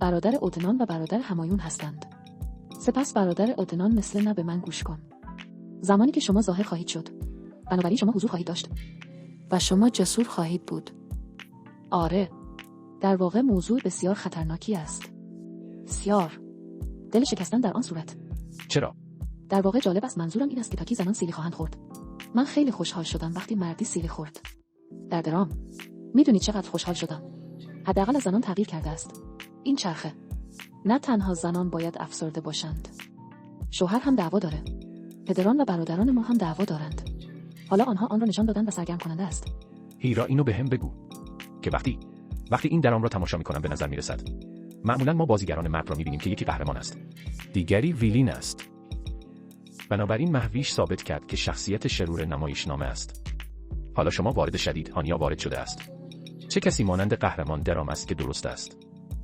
برادر ادنان و برادر همایون هستند. سپس برادر ادنان مثل نه به من گوش کن. زمانی که شما ظاهر خواهید شد، بنابراین شما حضور خواهید داشت و شما جسور خواهید بود. آره، در واقع موضوع بسیار خطرناکی است. بسیار. دل شکستن در آن صورت. چرا؟ در واقع جالب است، منظورم این است که تاکی زنان سیلی خواهند خورد. من خیلی خوشحال شدم وقتی مردی سیلی خورد. در درام. میدونید چقدر خوشحال شدم. حداقل زنان تغییر کرده است. این چرخه. نه تنها زنان باید افسرده باشند. شوهر هم دعوا داره. پدران و برادران ما هم دعوا دارند. حالا آنها آن را نشان دادن و سرگرم کننده است. هیرا اینو به هم بگو که وقتی این درام را تماشا میکنم به نظر میرسد معمولا ما بازیگران مرد را میبینیم که یکی قهرمان است، دیگری ویلین است. بنابراین مهویش ثابت کرد که شخصیت شرور نمایشنامه است. حالا شما وارد شدید، هانیا وارد شده است. چه کسی مانند قهرمان درام است که درست است.